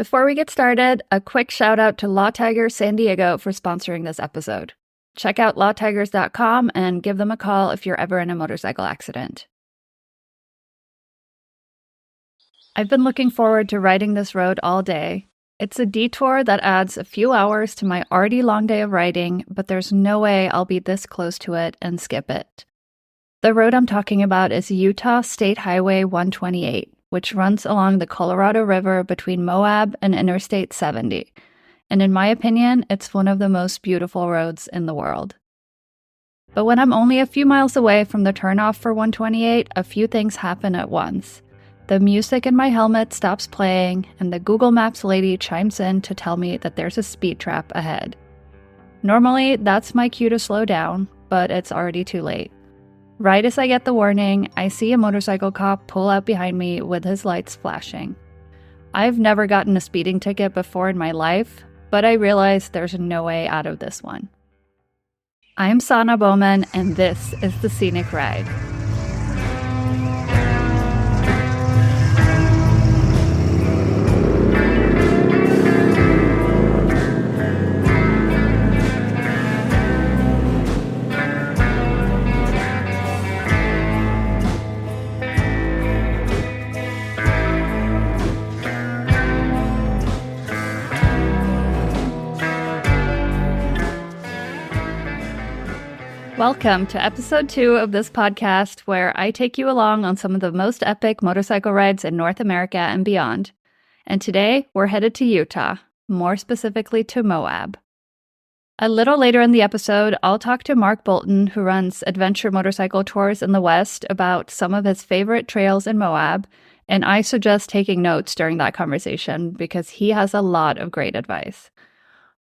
Before we get started, a quick shout out to Law Tiger San Diego for sponsoring this episode. Check out lawtigers.com and give them a call if you're ever in a motorcycle accident. I've been looking forward to riding this road all day. It's a detour that adds a few hours to my already long day of riding, but there's no way I'll be this close to it and skip it. The road I'm talking about is Utah State Highway 128, which runs along the Colorado River between Moab and Interstate 70. And in my opinion, it's one of the most beautiful roads in the world. But when I'm only a few miles away from the turnoff for 128, a few things happen at once. The music in my helmet stops playing, and the Google Maps lady chimes in to tell me that there's a speed trap ahead. Normally, that's my cue to slow down, but it's already too late. Right as I get the warning, I see a motorcycle cop pull out behind me with his lights flashing. I've never gotten a speeding ticket before in my life, but I realize there's no way out of this one. I'm Sanna Bowman, and this is the Scenic Ride. Welcome to episode 2 of this podcast, where I take you along on some of the most epic motorcycle rides in North America and beyond. And today, we're headed to Utah, more specifically to Moab. A little later in the episode, I'll talk to Mark Bolton, who runs adventure motorcycle tours in the West, about some of his favorite trails in Moab, and I suggest taking notes during that conversation because he has a lot of great advice.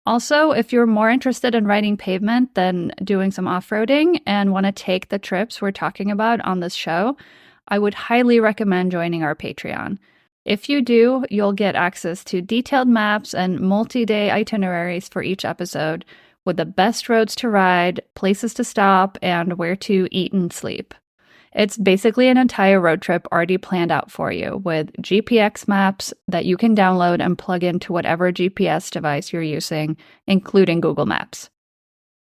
Also, if you're more interested in riding pavement than doing some off-roading and want to take the trips we're talking about on this show, I would highly recommend joining our Patreon. If you do, you'll get access to detailed maps and multi-day itineraries for each episode, with the best roads to ride, places to stop, and where to eat and sleep. It's basically an entire road trip already planned out for you, with GPX maps that you can download and plug into whatever GPS device you're using, including Google Maps.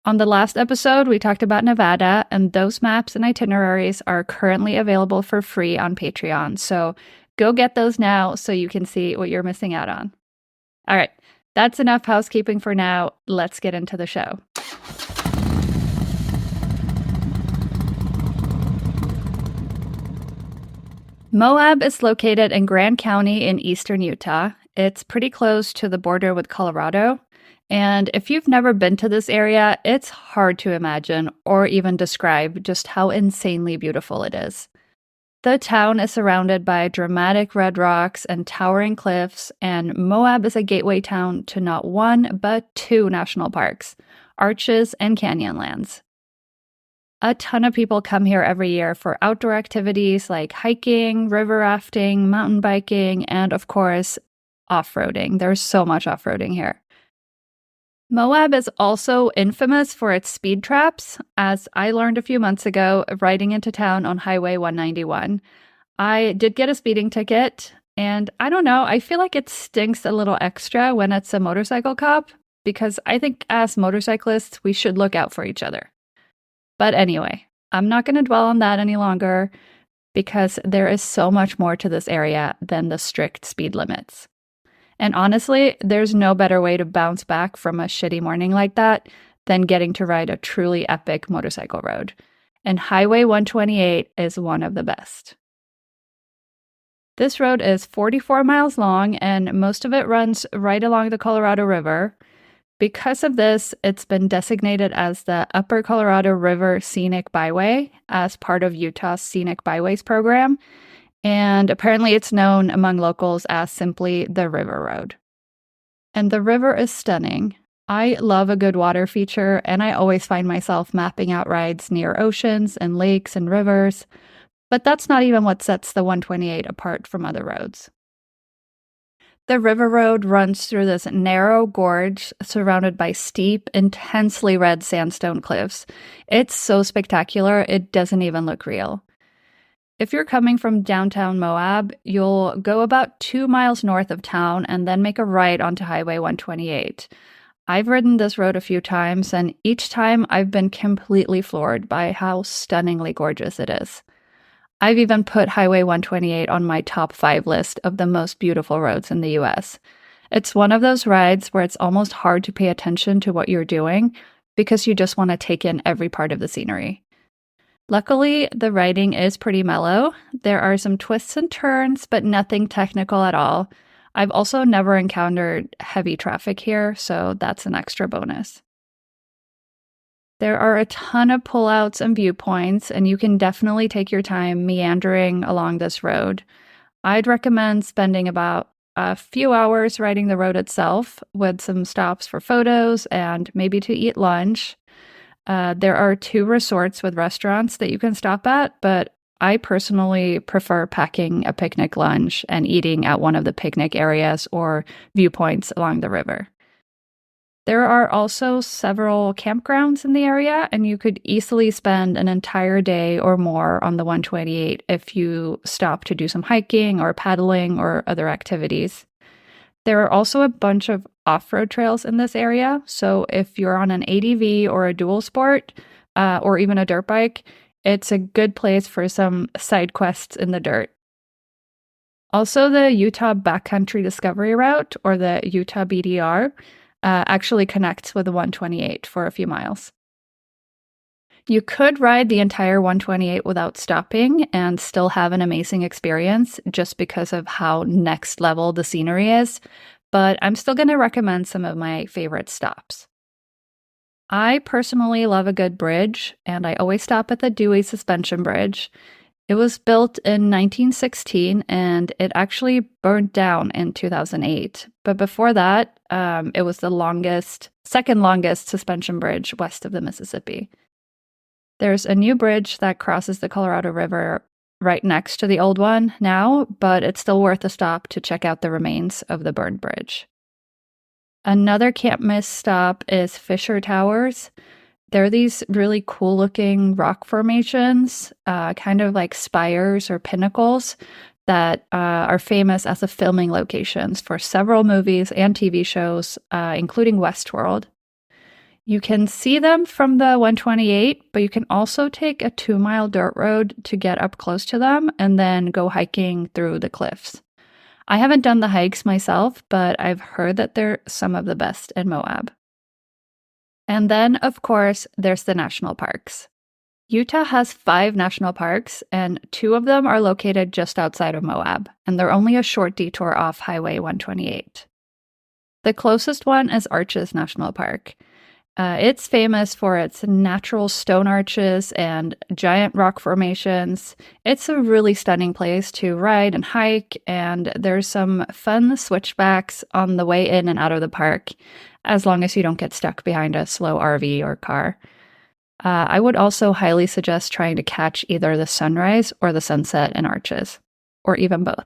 On the last episode, we talked about Nevada, and those maps and itineraries are currently available for free on Patreon, so go get those now so you can see what you're missing out on. All right, that's enough housekeeping for now. Let's get into the show. Moab is located in Grand County in eastern Utah. It's pretty close to the border with Colorado. And if you've never been to this area, it's hard to imagine or even describe just how insanely beautiful it is. The town is surrounded by dramatic red rocks and towering cliffs, and Moab is a gateway town to not one but 2 national parks, Arches and Canyonlands. A ton of people come here every year for outdoor activities like hiking, river rafting, mountain biking, and of course, off-roading. There's so much off-roading here. Moab is also infamous for its speed traps, as I learned a few months ago riding into town on Highway 191. I did get a speeding ticket, and I don't know, I feel like it stinks a little extra when it's a motorcycle cop, because I think as motorcyclists, we should look out for each other. But anyway, I'm not going to dwell on that any longer because there is so much more to this area than the strict speed limits. And honestly, there's no better way to bounce back from a shitty morning like that than getting to ride a truly epic motorcycle road. And Highway 128 is one of the best. This road is 44 miles long and most of it runs right along the Colorado River. Because of this, it's been designated as the Upper Colorado River Scenic Byway as part of Utah's Scenic Byways program, and apparently it's known among locals as simply the River Road. And the river is stunning. I love a good water feature, and I always find myself mapping out rides near oceans and lakes and rivers, but that's not even what sets the 128 apart from other roads. The river road runs through this narrow gorge surrounded by steep, intensely red sandstone cliffs. It's so spectacular, it doesn't even look real. If you're coming from downtown Moab, you'll go about 2 miles north of town and then make a right onto Highway 128. I've ridden this road a few times, and each time I've been completely floored by how stunningly gorgeous it is. I've even put Highway 128 on my top 5 list of the most beautiful roads in the US. It's one of those rides where it's almost hard to pay attention to what you're doing because you just want to take in every part of the scenery. Luckily, the riding is pretty mellow. There are some twists and turns, but nothing technical at all. I've also never encountered heavy traffic here, so that's an extra bonus. There are a ton of pullouts and viewpoints, and you can definitely take your time meandering along this road. I'd recommend spending about a few hours riding the road itself, with some stops for photos and maybe to eat lunch. There are 2 resorts with restaurants that you can stop at, but I personally prefer packing a picnic lunch and eating at one of the picnic areas or viewpoints along the river. There are also several campgrounds in the area, and you could easily spend an entire day or more on the 128 if you stop to do some hiking or paddling or other activities. There are also a bunch of off-road trails in this area, so if you're on an ADV or a dual sport, or even a dirt bike, it's a good place for some side quests in the dirt. Also, the Utah Backcountry Discovery Route, or the Utah BDR, actually connects with the 128 for a few miles. You could ride the entire 128 without stopping and still have an amazing experience just because of how next level the scenery is, but I'm still going to recommend some of my favorite stops. I personally love a good bridge, and I always stop at the Dewey Suspension Bridge. It was built in 1916, and it actually burned down in 2008. But before that, it was the second longest suspension bridge west of the Mississippi. There's a new bridge that crosses the Colorado River right next to the old one now, but it's still worth a stop to check out the remains of the burned bridge. Another can't miss stop is Fisher Towers. They're these really cool looking rock formations, kind of like spires or pinnacles that are famous as the filming locations for several movies and TV shows, including Westworld. You can see them from the 128, but you can also take a 2-mile dirt road to get up close to them and then go hiking through the cliffs. I haven't done the hikes myself, but I've heard that they're some of the best in Moab. And then, of course, there's the national parks. Utah has 5 national parks, and 2 of them are located just outside of Moab, and they're only a short detour off Highway 128. The closest one is Arches National Park. It's famous for its natural stone arches and giant rock formations. It's a really stunning place to ride and hike, and there's some fun switchbacks on the way in and out of the park, as long as you don't get stuck behind a slow RV or car. I would also highly suggest trying to catch either the sunrise or the sunset in Arches, or even both.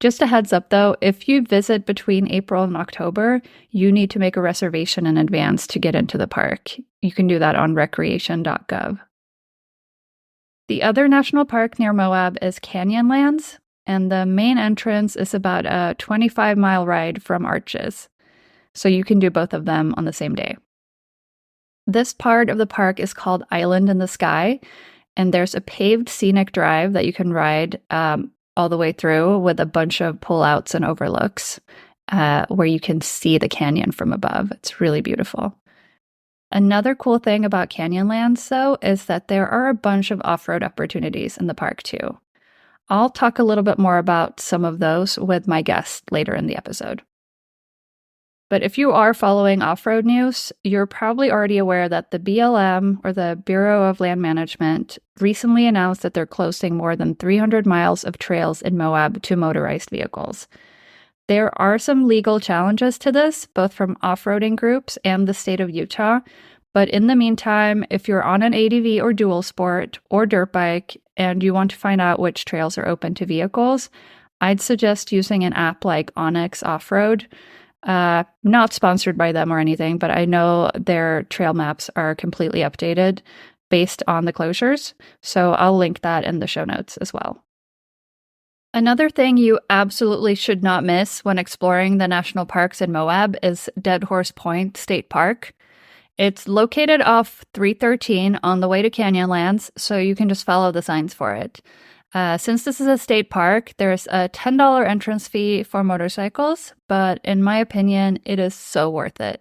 Just a heads up though, if you visit between April and October, you need to make a reservation in advance to get into the park. You can do that on recreation.gov. The other national park near Moab is Canyonlands, and the main entrance is about a 25-mile ride from Arches. So you can do both of them on the same day. This part of the park is called Island in the Sky, and there's a paved scenic drive that you can ride all the way through with a bunch of pullouts and overlooks where you can see the canyon from above. It's really beautiful. Another cool thing about Canyonlands, though, is that there are a bunch of off-road opportunities in the park, too. I'll talk a little bit more about some of those with my guest later in the episode. But if you are following off-road news, you're probably already aware that the BLM, or the Bureau of Land Management, recently announced that they're closing more than 300 miles of trails in Moab to motorized vehicles. There are some legal challenges to this, both from off-roading groups and the state of Utah. But in the meantime, if you're on an ADV or dual sport or dirt bike and you want to find out which trails are open to vehicles, I'd suggest using an app like Onyx Off-Road. Not sponsored by them or anything, but I know their trail maps are completely updated. based on the closures. So I'll link that in the show notes as well. Another thing you absolutely should not miss when exploring the national parks in Moab is Dead Horse Point State Park. It's located off 313 on the way to Canyonlands, so you can just follow the signs for it. Since this is a state park, there's a $10 entrance fee for motorcycles, but in my opinion, it is so worth it.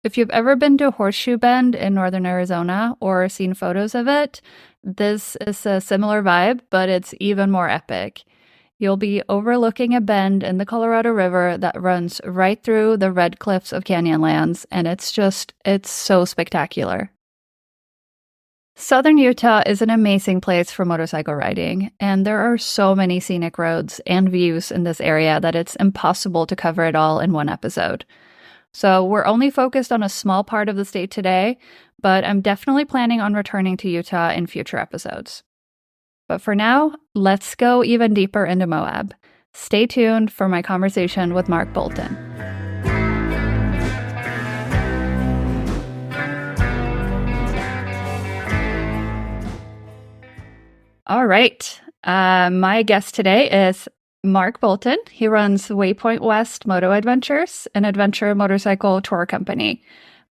If you've ever been to Horseshoe Bend in northern Arizona or seen photos of it, this is a similar vibe, but it's even more epic. You'll be overlooking a bend in the Colorado River that runs right through the red cliffs of Canyonlands, and it's so spectacular. Southern Utah is an amazing place for motorcycle riding, and there are so many scenic roads and views in this area that it's impossible to cover it all in one episode. So we're only focused on a small part of the state today, but I'm definitely planning on returning to Utah in future episodes. But for now, let's go even deeper into Moab. Stay tuned for my conversation with Mark Bolton. All right. My guest today is Mark Bolton. He runs Waypoint West Moto Adventures, an adventure motorcycle tour company.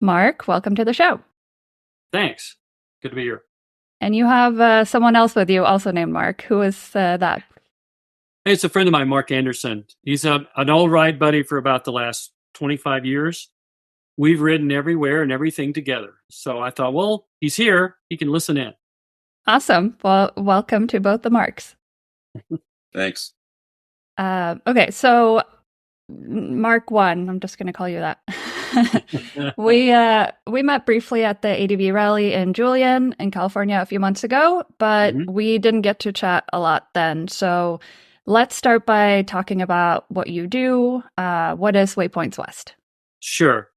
Mark, welcome to the show. Thanks. Good to be here. And you have someone else with you, also named Mark. Who is that? Hey, it's a friend of mine, Mark Anderson. He's an old ride buddy for about the last 25 years. We've ridden everywhere and everything together. So I thought, well, he's here. He can listen in. Awesome. Well, welcome to both the Marks. Thanks. Okay, so Mark 1, I'm just going to call you that. We met briefly at the ADV rally in Julian in California a few months ago, but we didn't get to chat a lot then. So let's start by talking about what you do. What is Waypoints West? Sure.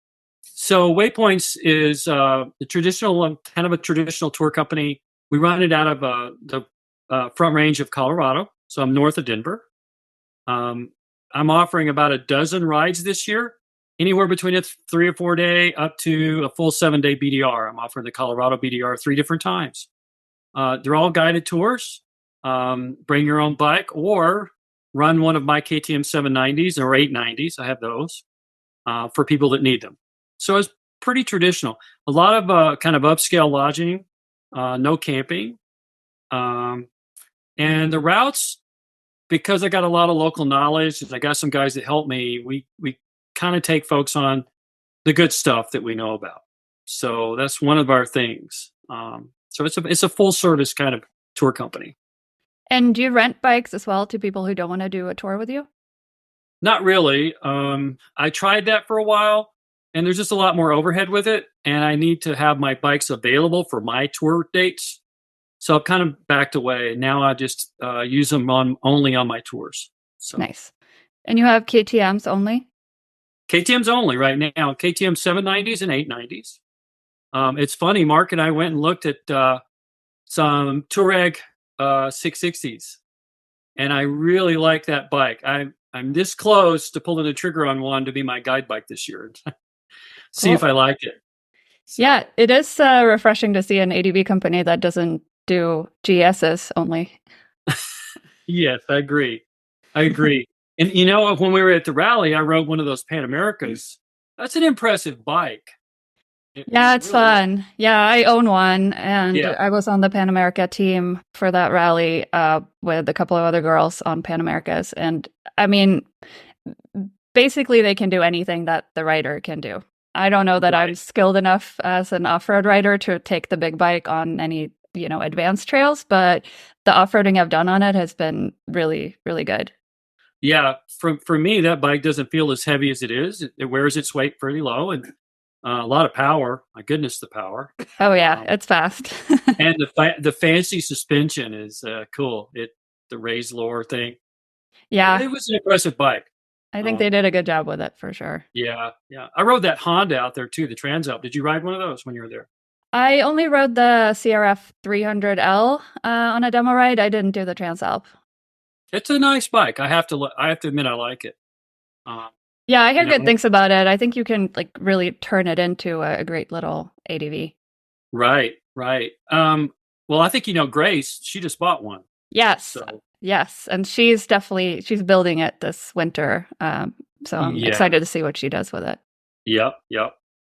So Waypoints is a traditional tour company. We run it out of the Front Range of Colorado. So I'm north of Denver. I'm offering about a dozen rides this year, anywhere between a 3 or 4 day up to a full 7-day BDR. I'm offering the Colorado BDR 3 different times. They're all guided tours. Bring your own bike or run one of my KTM 790s or 890s. I have those for people that need them. So it's pretty traditional. A lot of kind of upscale lodging, no camping. And the routes, because I got a lot of local knowledge and I got some guys that help me, we kind of take folks on the good stuff that we know about. So that's one of our things. So it's a full service kind of tour company. And do you rent bikes as well to people who don't want to do a tour with you? Not really. I tried that for a while, and there's just a lot more overhead with it, and I need to have my bikes available for my tour dates. So I've kind of backed away. Now I just use them only on my tours. So. Nice. And you have KTMs only? KTMs only right now. KTM 790s and 890s. It's funny, Mark and I went and looked at some Touareg 660s, and I really like that bike. I'm this close to pulling the trigger on one to be my guide bike this year. See if I like it. So. Yeah, it is refreshing to see an ADV company that doesn't do GSs only. Yes, I agree. And you know, when we were at the rally, I rode one of those Pan Americas. That's an impressive bike. It's really fun. Yeah, I own one, and I was on the Pan America team for that rally with a couple of other girls on Pan Americas. And I mean, basically they can do anything that the rider can do. I don't know that I'm skilled enough as an off-road rider to take the big bike on any, advanced trails, but the off-roading I've done on it has been really, really good. Yeah, for me, that bike doesn't feel as heavy as it is. It wears its weight pretty low, and a lot of power. My goodness, the power. Oh yeah, it's fast. And the fancy suspension is cool. The raised lower thing. Yeah, it was an impressive bike. I think they did a good job with it for sure. Yeah. I rode that Honda out there too, the Transalp. Did you ride one of those when you were there? I only rode the CRF 300L on a demo ride. I didn't do the Transalp. It's a nice bike. I have to admit, I like it. Yeah, I hear good things about it. I think you can really turn it into a great little ADV. Right. Right. Well, I think Grace. She just bought one. Yes. So Yes. And she's building it this winter. So I'm yeah. excited to see what she does with it. Yep.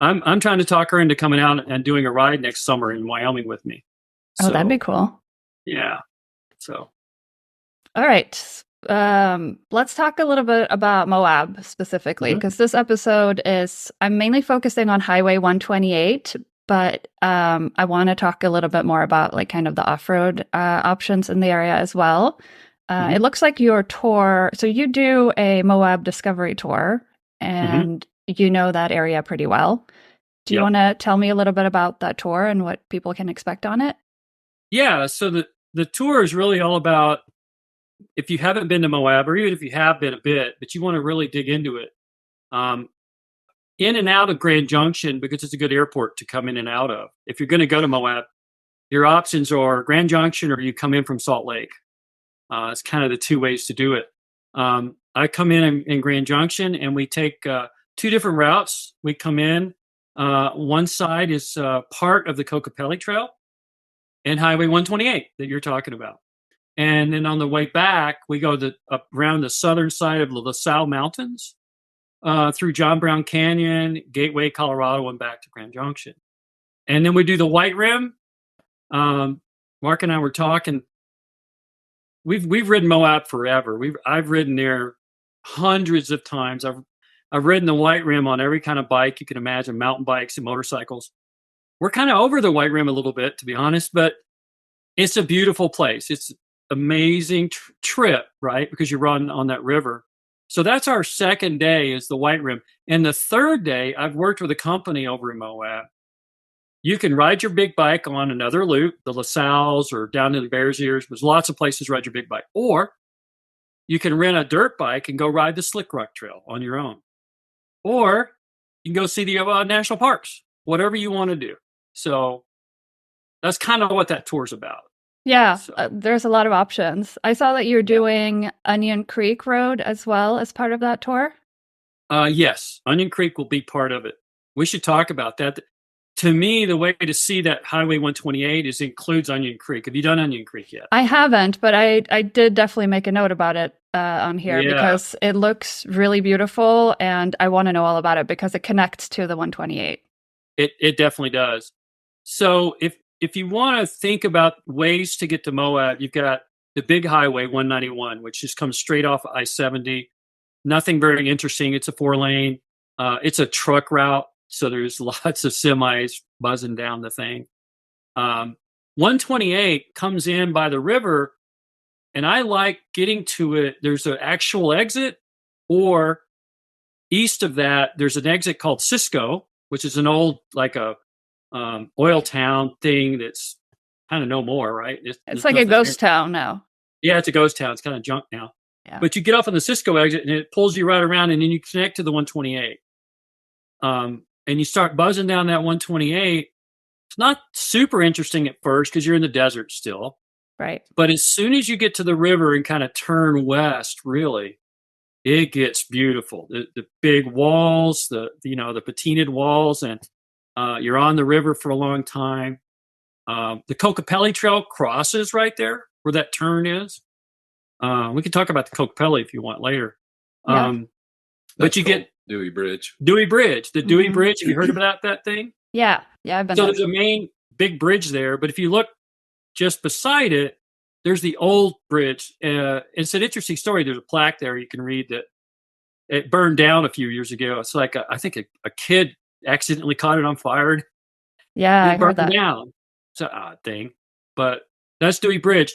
I'm trying to talk her into coming out and doing a ride next summer in Wyoming with me. Oh, that'd be cool. Yeah. So. All right. Let's talk a little bit about Moab specifically, because this episode I'm mainly focusing on Highway 128, but I want to talk a little bit more about like kind of the off-road options in the area as well. It looks like your tour, so you do a Moab Discovery Tour, and you know that area pretty well. Do you want to tell me a little bit about that tour and what people can expect on it? Yeah, so the tour is really all about, if you haven't been to Moab, or even if you have been a bit, but you want to really dig into it, in and out of Grand Junction, because it's a good airport to come in and out of. If you're going to go to Moab, your options are Grand Junction or you come in from Salt Lake. It's kind of the two ways to do it. I come in Grand Junction, and we take two different routes. We come in. One side is part of the Kokopelli Trail and Highway 128 that you're talking about. And then on the way back, we go up around the southern side of the LaSalle Mountains, through John Brown Canyon, Gateway, Colorado, and back to Grand Junction. And then we do the White Rim. Mark and I were talking. We've ridden Moab forever. I've ridden there hundreds of times. I've ridden the White Rim on every kind of bike you can imagine, mountain bikes and motorcycles. We're kind of over the White Rim a little bit, to be honest, but it's a beautiful place. It's amazing trip, right? Because you run on that river. So that's our second day, is the White Rim. And the third day, I've worked with a company over in Moab. You can ride your big bike on another loop, the LaSalle's or down to the Bears Ears. There's lots of places to ride your big bike. Or you can rent a dirt bike and go ride the Slick Rock Trail on your own. Or you can go see the national parks, whatever you want to do. So that's kind of what that tour's about. Yeah, there's a lot of options. I saw that you're doing Onion Creek Road as well as part of that tour. Yes, Onion Creek will be part of it. We should talk about that. To me, the way to see that Highway 128 includes Onion Creek. Have you done Onion Creek yet? I haven't, but I did definitely make a note about it on here because it looks really beautiful, and I want to know all about it because it connects to the 128. It definitely does. So if you want to think about ways to get to Moab, you've got the big highway 191, which just comes straight off of I-70. Nothing very interesting. It's a 4-lane. It's a truck route, so there's lots of semis buzzing down the thing. 128 comes in by the river, and I like getting to it. There's an actual exit, or east of that, there's an exit called Cisco, which is an old, like a oil town thing that's kind of no more, right? It's like a ghost town now. Yeah, it's a ghost town. It's kind of junk now. Yeah. But you get off on the Cisco exit, and it pulls you right around, and then you connect to the 128. And you start buzzing down that 128. It's not super interesting at first because you're in the desert still. Right. But as soon as you get to the river and kind of turn west, really, it gets beautiful. The big walls, the patinaed walls, and you're on the river for a long time. The Kokopelli Trail crosses right there where that turn is. We can talk about the Kokopelli if you want later. Yeah. But you get Dewey Bridge. The Dewey Bridge. Have you heard about that thing? Yeah, I've been. So there's a main big bridge there, but if you look just beside it, there's the old bridge. It's an interesting story. There's a plaque there you can read that it burned down a few years ago. It's like I think a kid accidentally caught it on fire. Yeah, I heard that. Down. It's an odd thing, but that's Dewey Bridge.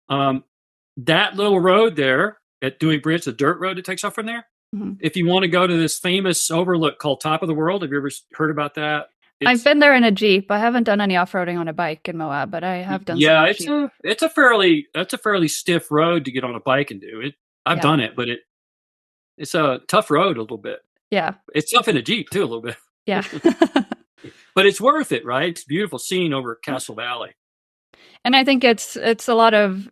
That little road there at Dewey Bridge, the dirt road that takes off from there. Mm-hmm. If you want to go to this famous overlook called Top of the World, have you ever heard about that? I've been there in a Jeep. I haven't done any off-roading on a bike in Moab, but I have done. Yeah, it's a fairly stiff road to get on a bike and do it. I've done it, but it's a tough road a little bit. Yeah, it's tough in a Jeep too a little bit. Yeah, but it's worth it, right? It's a beautiful scene over Castle Valley. And I think it's a lot of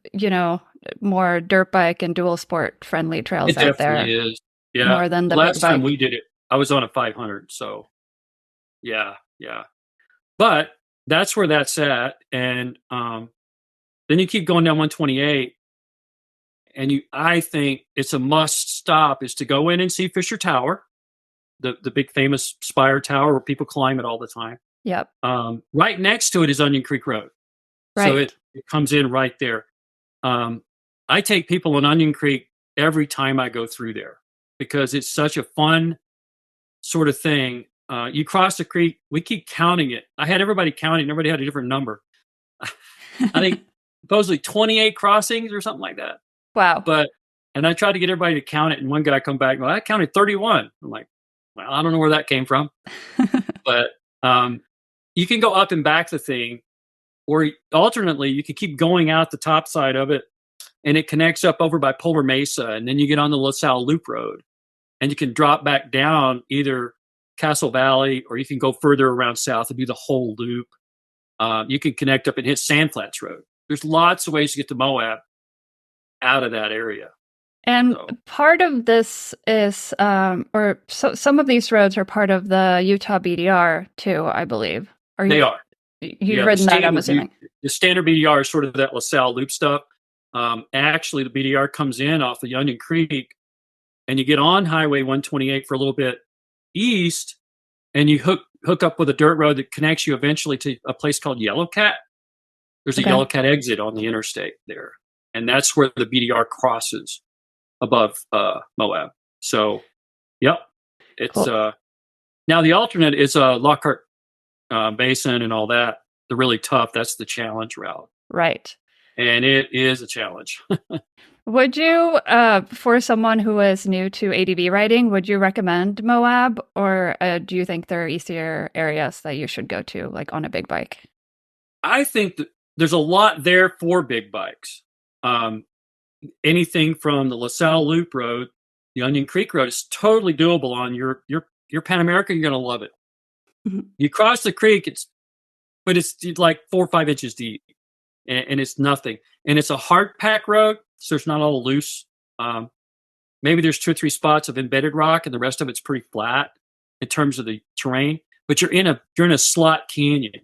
more dirt bike and dual sport friendly trails out there. It definitely is. Yeah. More than the last time we did it, I was on a 500. So, yeah. But that's where that's at. And then you keep going down 128, and I think it's a must stop is to go in and see Fisher Tower, the big famous spire tower where people climb it all the time. Yep. Right next to it is Onion Creek Road. Right. So it comes in right there. I take people on Onion Creek every time I go through there because it's such a fun sort of thing. You cross the creek, we keep counting it. I had everybody counting, everybody had a different number. I think supposedly 28 crossings or something like that. Wow. And I tried to get everybody to count it, and one guy come back, well, I counted 31. I'm like, well, I don't know where that came from. But you can go up and back the thing, or alternately, you can keep going out the top side of it, and it connects up over by Polar Mesa, and then you get on the LaSalle Loop Road, and you can drop back down either Castle Valley, or you can go further around south and do the whole loop. You can connect up and hit Sand Flats Road. There's lots of ways to get to Moab out of that area. And part of this is, some of these roads are part of the Utah BDR too, I believe. They are. You've ridden that, I'm assuming. The standard BDR is sort of that LaSalle Loop stuff. Actually, the BDR comes in off the Onion Creek, and you get on Highway 128 for a little bit east, and you hook up with a dirt road that connects you eventually to a place called Yellow Cat. There's a Yellow Cat exit on the interstate there, and that's where the BDR crosses above Moab. So, yep, it's cool. Now the alternate is Lockhart Basin and all that. The really tough. That's the challenge route, right? And it is a challenge. Would you, for someone who is new to ADV riding, would you recommend Moab, or do you think there are easier areas that you should go to, like on a big bike? I think that there's a lot there for big bikes. Anything from the LaSalle Loop Road, the Onion Creek Road is totally doable on your Pan America. You're going to love it. Mm-hmm. You cross the creek, it's like 4 or 5 inches deep, and it's nothing. And it's a hard pack road, so it's not all loose. Maybe there's 2 or 3 spots of embedded rock, and the rest of it's pretty flat in terms of the terrain. But you're in a slot canyon,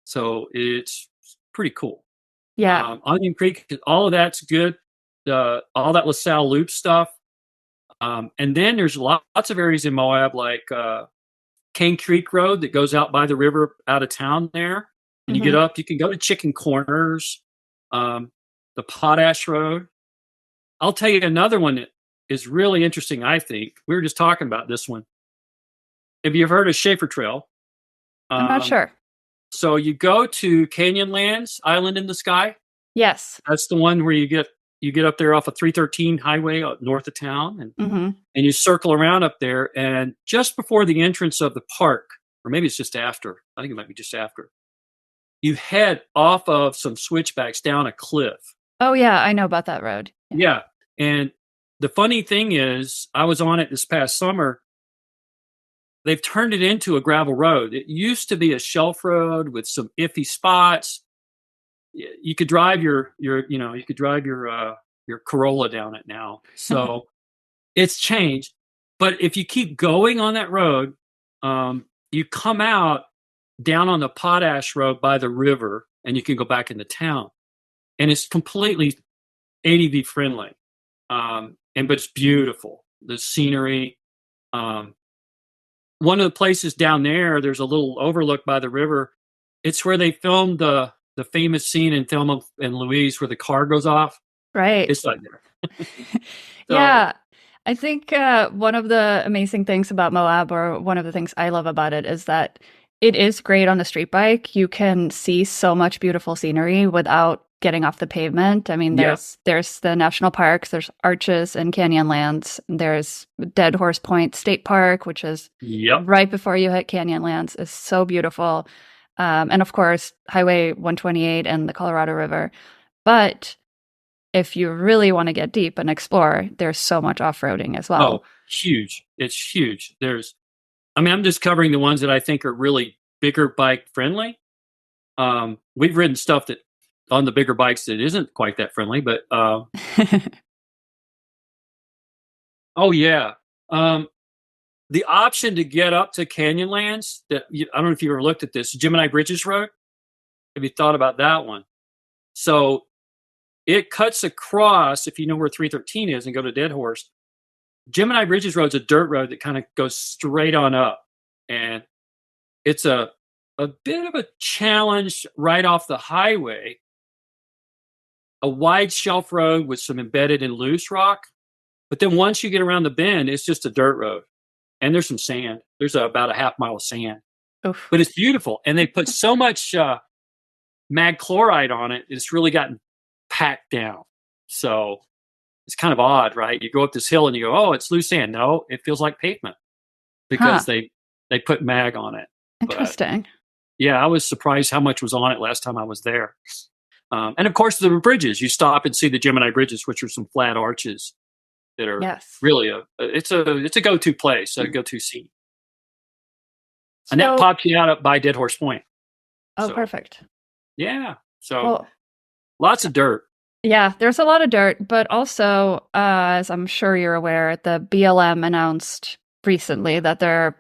so it's pretty cool. Yeah, Onion Creek, all of that's good. All that LaSalle Loop stuff, and then there's lots of areas in Moab, like Cane Creek Road that goes out by the river out of town there. And you get up, you can go to Chicken Corners, the Potash Road. I'll tell you another one that is really interesting, I think. We were just talking about this one. Have you heard of Schaefer Trail? I'm not sure. So you go to Canyonlands, Island in the Sky. Yes. That's the one where you get up there off of 313 highway north of town, and you circle around up there, and just before the entrance of the park, or maybe it's just after, I think it might be just after, you head off of some switchbacks down a cliff. Oh yeah, I know about that road. Yeah. And the funny thing is, I was on it this past summer. They've turned it into a gravel road. It used to be a shelf road with some iffy spots. You could drive your Corolla down it now. So it's changed. But if you keep going on that road, you come out down on the Potash Road by the river, and you can go back into town. And it's completely ADV friendly. But it's beautiful. The scenery. One of the places down there's a little overlook by the river. It's where they filmed the famous scene in Thelma and Louise where the car goes off. Right. It's right there. Yeah. I think one of the amazing things about Moab, or one of the things I love about it, is that it is great on a street bike. You can see so much beautiful scenery without getting off the pavement. I mean, there's the national parks, there's Arches and Canyonlands, there's Dead Horse Point State Park, which is right before you hit Canyonlands, is so beautiful. And of course, Highway 128 and the Colorado River. But if you really want to get deep and explore, there's so much off-roading as well. Oh, huge. It's huge. I'm just covering the ones that I think are really bigger bike friendly. We've ridden stuff that on the bigger bikes that isn't quite that friendly, but oh yeah. The option to get up to Canyonlands, I don't know if you ever looked at this, Gemini Bridges Road. Have you thought about that one? So it cuts across, if you know where 313 is and go to Dead Horse, Gemini Bridges Road's a dirt road that kind of goes straight on up. And it's a bit of a challenge right off the highway, a wide shelf road with some embedded and loose rock. But then once you get around the bend, it's just a dirt road. And there's some sand. There's about a half mile of sand. Oof. But it's beautiful. And they put so much mag chloride on it, it's really gotten packed down. So it's kind of odd, right? You go up this hill and you go, oh, it's loose sand. No, it feels like pavement because they put mag on it. Interesting. But, yeah, I was surprised how much was on it last time I was there. And of course, the bridges. You stop and see the Gemini bridges, which are some flat arches that are really it's a go-to place, a go-to scene. And that pops you out up by Dead Horse Point. Oh, so, perfect. Yeah. So lots of dirt. Yeah, there's a lot of dirt, but also, as I'm sure you're aware, the BLM announced recently that they're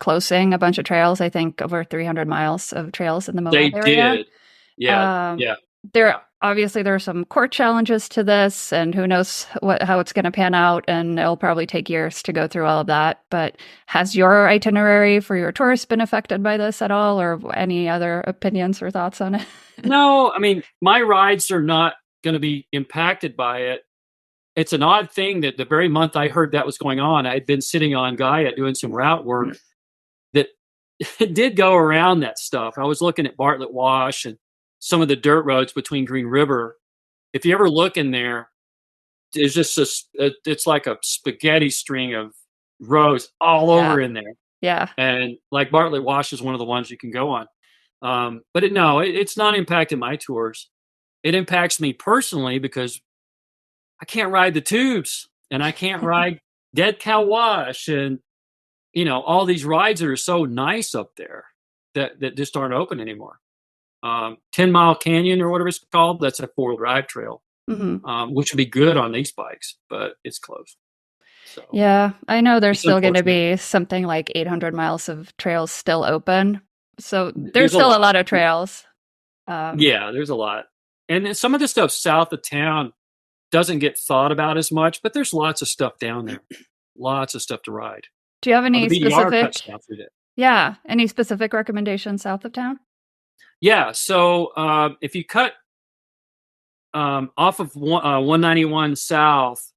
closing a bunch of trails. I think over 300 miles of trails in the Moab area. They did. Yeah. Obviously there are some court challenges to this, and who knows how it's going to pan out, and it'll probably take years to go through all of that. But has your itinerary for your tourists been affected by this at all, or any other opinions or thoughts on it? No, I mean, my rides are not going to be impacted by it. It's an odd thing that the very month I heard that was going on, I'd been sitting on Gaia doing some route work that did go around that stuff. I was looking at Bartlett Wash and some of the dirt roads between Green River. If you ever look in there, it's just it's like a spaghetti string of roads all over in there. Yeah. And like Bartlett Wash is one of the ones you can go on. But it's not impacting my tours. It impacts me personally because I can't ride the tubes and I can't ride Dead Cow Wash and, all these rides that are so nice up there that just aren't open anymore. 10 Mile Canyon or whatever it's called, that's a 4-wheel drive trail, which would be good on these bikes, but it's closed. So, yeah, I know there's still going to be something like 800 miles of trails still open. So there's still a lot of trails. Yeah, there's a lot. And then some of the stuff south of town doesn't get thought about as much, but there's lots of stuff down there. Lots of stuff to ride. Do you have any specific? Yeah, any specific recommendations south of town? Yeah, so if you cut off of 191 south,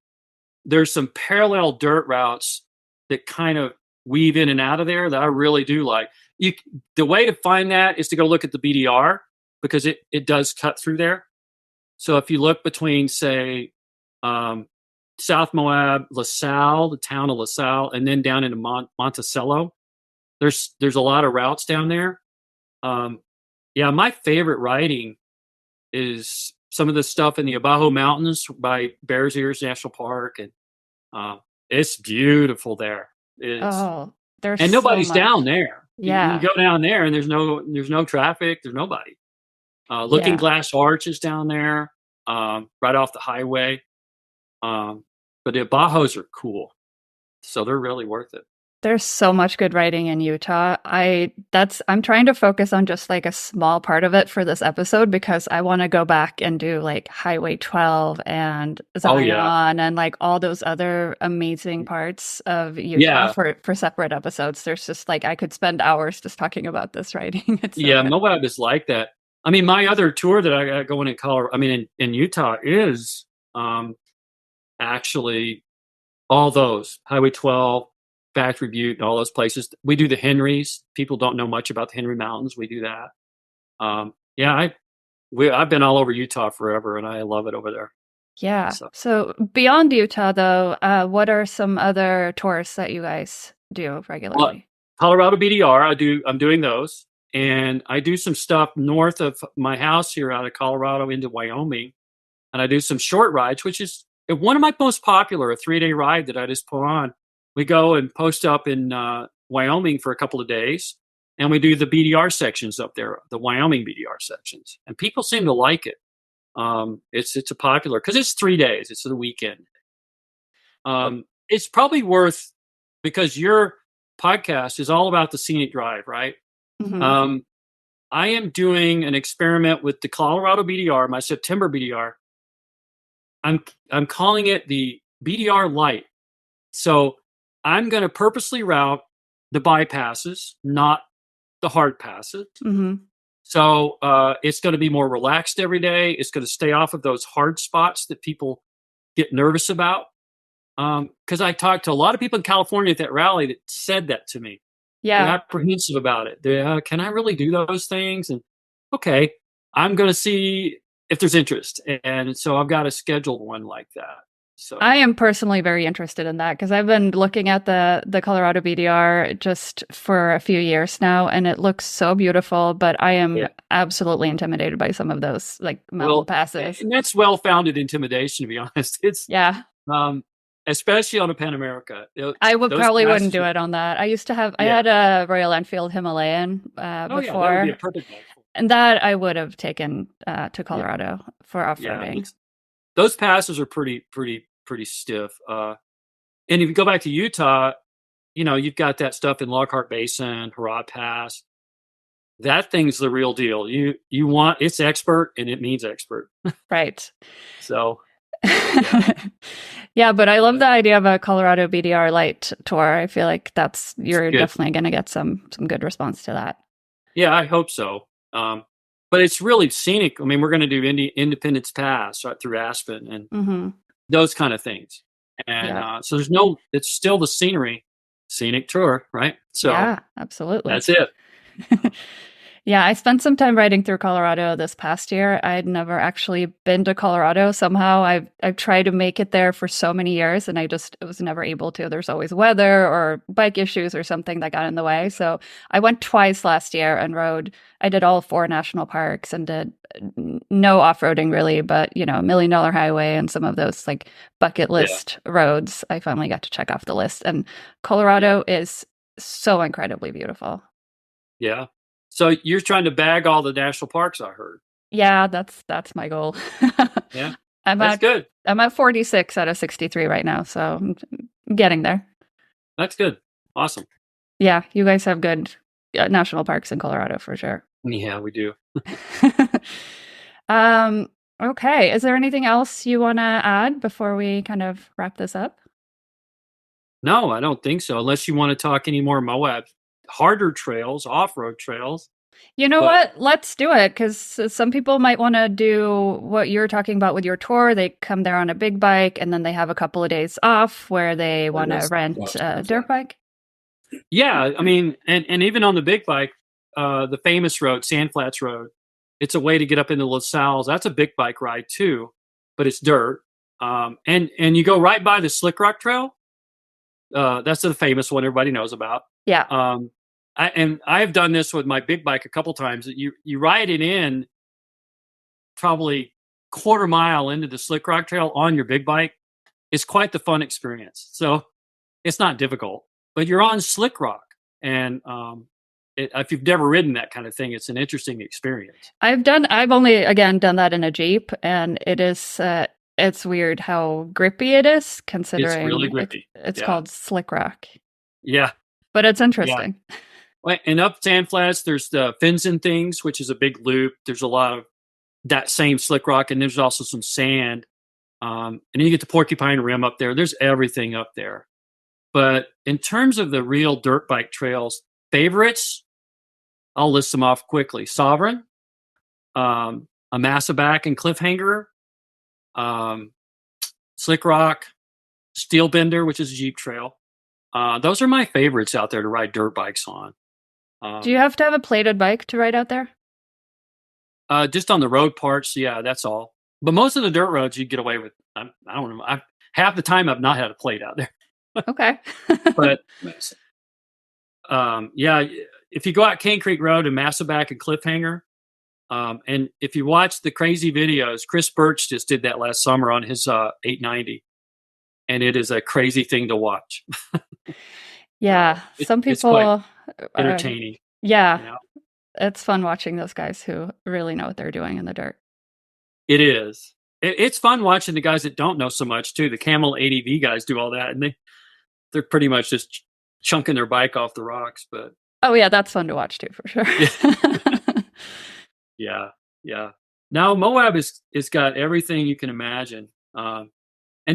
there's some parallel dirt routes that kind of weave in and out of there that I really do like. The way to find that is to go look at the BDR because it does cut through there. So if you look between, say, South Moab, LaSalle, the town of LaSalle, and then down into Monticello, there's a lot of routes down there. Yeah, my favorite riding is some of the stuff in the Abajo Mountains by Bears Ears National Park, and it's beautiful there. And nobody's down there. Yeah, you go down there, and there's no traffic. There's nobody. Looking Glass Arches down there, right off the highway. But the Abajos are cool, so they're really worth it. There's so much good riding in Utah. I'm trying to focus on just like a small part of it for this episode because I want to go back and do like Highway 12 and Zion and like all those other amazing parts of Utah for separate episodes. There's just like I could spend hours just talking about this riding. Moab is like that. I mean, my other tour that I got going in Colorado, in Utah is actually all those Highway 12. Factory Butte and all those places. We do the Henrys. People don't know much about the Henry Mountains. We do that. I've been all over Utah forever, and I love it over there. Yeah. So beyond Utah, though, what are some other tours that you guys do regularly? Colorado BDR. I'm doing those, and I do some stuff north of my house here out of Colorado into Wyoming, and I do some short rides, which is one of my most popular, a 3-day ride that I just put on. We go and post up in Wyoming for a couple of days, and we do the BDR sections up there, the Wyoming BDR sections, and people seem to like it. It's a popular because it's 3 days. It's the weekend. It's probably worth because your podcast is all about the scenic drive, right? Mm-hmm. I am doing an experiment with the Colorado BDR, my September BDR. I'm calling it the BDR Lite. So I'm going to purposely route the bypasses, not the hard passes. Mm-hmm. So it's going to be more relaxed every day. It's going to stay off of those hard spots that people get nervous about. Because I talked to a lot of people in California at that rally that said that to me. They're Yeah. apprehensive about it. Can I really do those things? And okay, I'm going to see if there's interest. And so I've got a scheduled one like that. So I am personally very interested in that because I've been looking at the Colorado BDR just for a few years now, and it looks so beautiful. But I am absolutely intimidated by some of those like mountain passes. And that's well-founded intimidation, to be honest. It's especially on a Pan America. I wouldn't do it on that. I used to have I had a Royal Enfield Himalayan before. That would be a perfect bike. And that I would have taken to Colorado for off-roading. Yeah, those passes are pretty stiff. And if you go back to Utah, you've got that stuff in Lockhart Basin, Harrod Pass. That thing's the real deal. You want it's expert, and it means expert. Right. So. Yeah, but I love the idea of a Colorado BDR Lite tour. I feel like you're definitely going to get some good response to that. Yeah, I hope so. But it's really scenic. I mean, we're going to do Independence Pass right through Aspen and those kind of things. And so it's still the scenic tour, right? So yeah, absolutely. That's it. Yeah, I spent some time riding through Colorado this past year. I'd never actually been to Colorado. Somehow I've tried to make it there for so many years, and I was never able to. There's always weather or bike issues or something that got in the way. So I went twice last year and rode. I did all 4 national parks and did no off-roading really, but $1 Million Highway and some of those like bucket list roads. I finally got to check off the list, and Colorado is so incredibly beautiful. Yeah. So you're trying to bag all the national parks, I heard. Yeah, that's my goal. Yeah, that's good. I'm at 46 out of 63 right now, so I'm getting there. That's good. Awesome. Yeah, you guys have good national parks in Colorado for sure. Yeah, we do. Okay. Is there anything else you want to add before we kind of wrap this up? No, I don't think so. Unless you want to talk any more Moab harder trails, off-road trails. You know what? Let's do it, because some people might want to do what you're talking about with your tour. They come there on a big bike, and then they have a couple of days off where they want to rent a dirt bike. Yeah, I mean, and even on the big bike, the famous road, Sandflats Road, it's a way to get up into LaSalle's. That's a big bike ride too, but it's dirt. And you go right by the Slick Rock Trail. That's the famous one everybody knows about. Yeah. I've done this with my big bike a couple times. You ride it in probably quarter mile into the Slick Rock Trail on your big bike. It's quite the fun experience. So it's not difficult, but you're on Slick Rock, and if you've never ridden that kind of thing, it's an interesting experience. I've only again done that in a Jeep, and it is it's weird how grippy it is, considering it's really grippy. It's called Slick Rock. Yeah. But it's interesting. Yeah. And up Sandflats, there's the Finson things, which is a big loop. There's a lot of that same Slick Rock, and there's also some sand. And then you get the Porcupine Rim up there. There's everything up there. But in terms of the real dirt bike trails, favorites, I'll list them off quickly. Sovereign, a Massaback and Cliffhanger, Slick Rock, Steel Bender, which is a Jeep trail. Those are my favorites out there to ride dirt bikes on. Do you have to have a plated bike to ride out there? Just on the road parts, yeah, that's all. But most of the dirt roads you get away with. I don't know. Half the time I've not had a plate out there. Okay. But yeah, if you go out Cane Creek Road and Massaback and Cliffhanger, and if you watch the crazy videos, Chris Birch just did that last summer on his 890, and it is a crazy thing to watch. Yeah, some people it's quite entertaining. Yeah, you know? It's fun watching those guys who really know what they're doing in the dirt. It is. It's fun watching the guys that don't know so much too. The Camel ADV guys do all that, and they're pretty much just chunking their bike off the rocks. But oh yeah, that's fun to watch too, for sure. Yeah. Yeah. Now Moab is got everything you can imagine. And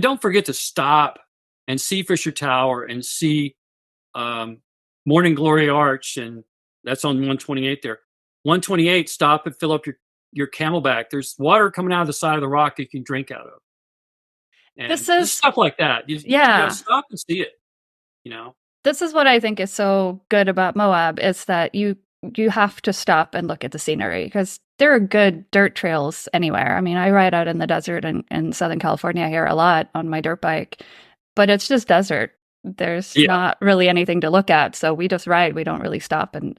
don't forget to stop and see Fisher Tower and see Morning Glory Arch, and that's on 128 there. 128, stop and fill up your Camelback. There's water coming out of the side of the rock you can drink out of. And This just is, stuff like that. You yeah. gotta stop and see it, you know? This is what I think is so good about Moab is that you have to stop and look at the scenery because there are good dirt trails anywhere. I mean, I ride out in the desert in Southern California here a lot on my dirt bike, but it's just desert. There's not really anything to look at. So we just ride. We don't really stop and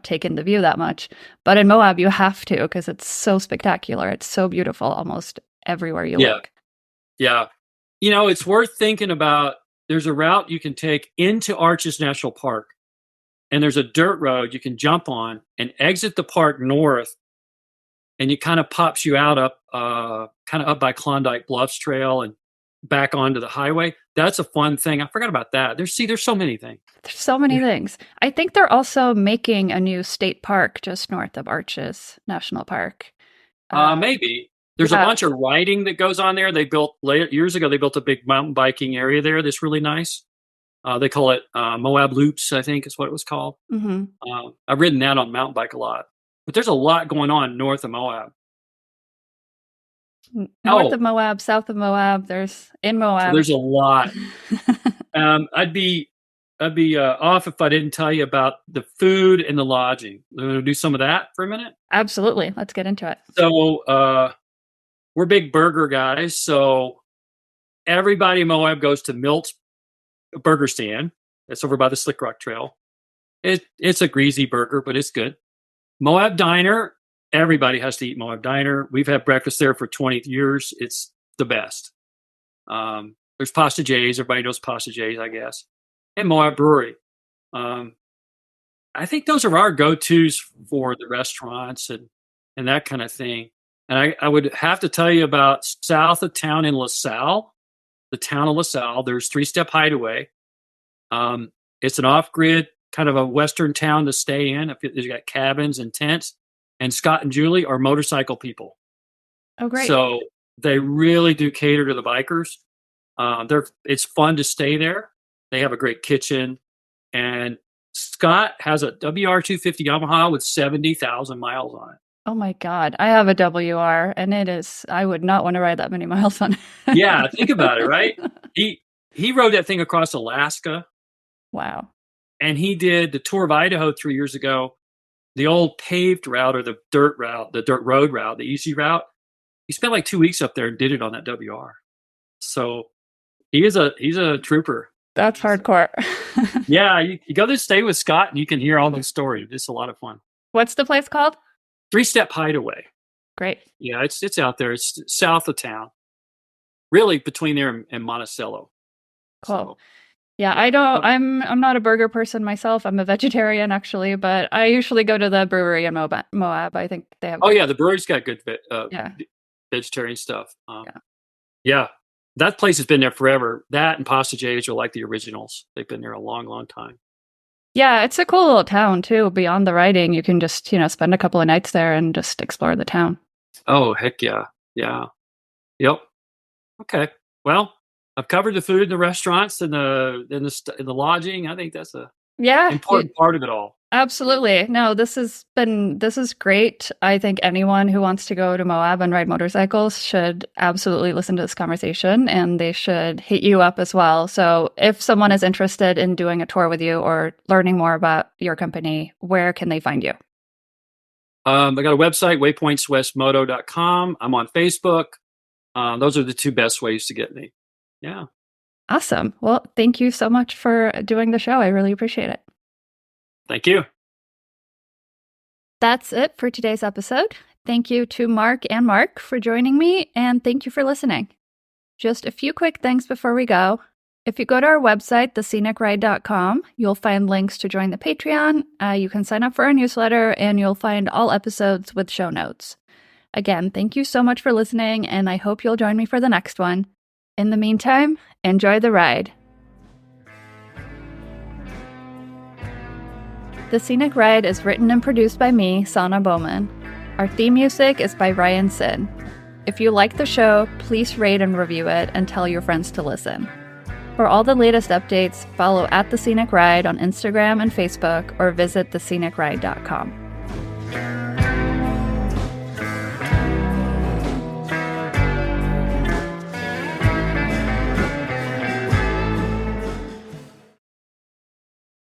take in the view that much. But in Moab, you have to because it's so spectacular. It's so beautiful almost everywhere you look. Yeah. It's worth thinking about. There's a route you can take into Arches National Park, and there's a dirt road you can jump on and exit the park north, and it kind of pops you out up by Klondike Bluffs Trail and back onto the highway. That's a fun thing. I forgot about that. There's so many things. There's so many things. I think they're also making a new state park just north of Arches National Park. Maybe. There's a bunch of riding that goes on there. They built years ago. They built a big mountain biking area there. That's really nice. They call it Moab Loops, I think is what it was called. Mm-hmm. I've ridden that on mountain bike a lot. But there's a lot going on north of Moab. North of Moab, south of Moab. There's Moab. So there's a lot. I'd be off if I didn't tell you about the food and the lodging. We're going to do some of that for a minute. Absolutely. Let's get into it. So we're big burger guys. So everybody in Moab goes to Milt's Burger Stand. That's over by the Slick Rock Trail. It's a greasy burger, but it's good. Moab Diner. Everybody has to eat Moab Diner. We've had breakfast there for 20 years. It's the best. There's Pasta J's. Everybody knows Pasta J's, I guess. And Moab Brewery. I think those are our go-tos for the restaurants and that kind of thing. And I would have to tell you about south of town in LaSalle, the town of LaSalle. There's Three Step Hideaway. It's an off-grid kind of a western town to stay in. You got cabins and tents. And Scott and Julie are motorcycle people. Oh, great. So they really do cater to the bikers. It's fun to stay there. They have a great kitchen. And Scott has a WR250 Yamaha with 70,000 miles on it. Oh my God. I have a WR and I would not want to ride that many miles on it. Yeah, think about it, right? He rode that thing across Alaska. Wow. And he did the Tour of Idaho 3 years ago. The old paved route or the dirt road route, the easy route. He spent like 2 weeks up there and did it on that WR. So he's a trooper. That's hardcore. Yeah, you go to stay with Scott and you can hear all those stories. It's a lot of fun. What's the place called? Three Step Hideaway. Great. Yeah, it's out there. It's south of town. Really between there and Monticello. Cool. So, yeah, I'm not a burger person myself. I'm a vegetarian actually, but I usually go to the brewery in Moab. I think they have. Oh yeah, the brewery's got good vegetarian stuff. Yeah, that place has been there forever. That and Pasta J's are like the originals. They've been there a long, long time. Yeah, it's a cool little town too. Beyond the riding, you can just spend a couple of nights there and just explore the town. Oh heck yeah, yeah, yep. Okay, well. I've covered the food in the restaurants and the lodging. I think that's a important part of it all. Absolutely. No, this is great. I think anyone who wants to go to Moab and ride motorcycles should absolutely listen to this conversation, and they should hit you up as well. So if someone is interested in doing a tour with you or learning more about your company, where can they find you? I got a website, waypointswestmoto.com. I'm on Facebook. Those are the two best ways to get me. Yeah. Awesome. Well, thank you so much for doing the show. I really appreciate it. Thank you. That's it for today's episode. Thank you to Mark and Mark for joining me, and thank you for listening. Just a few quick things before we go. If you go to our website, thescenicride.com, you'll find links to join the Patreon. You can sign up for our newsletter, and you'll find all episodes with show notes. Again, thank you so much for listening, and I hope you'll join me for the next one. In the meantime, enjoy the ride. The Scenic Ride is written and produced by me, Sanna Bowman. Our theme music is by Ryan Sin. If you like the show, please rate and review it and tell your friends to listen. For all the latest updates, follow at The Scenic Ride on Instagram and Facebook or visit thescenicride.com.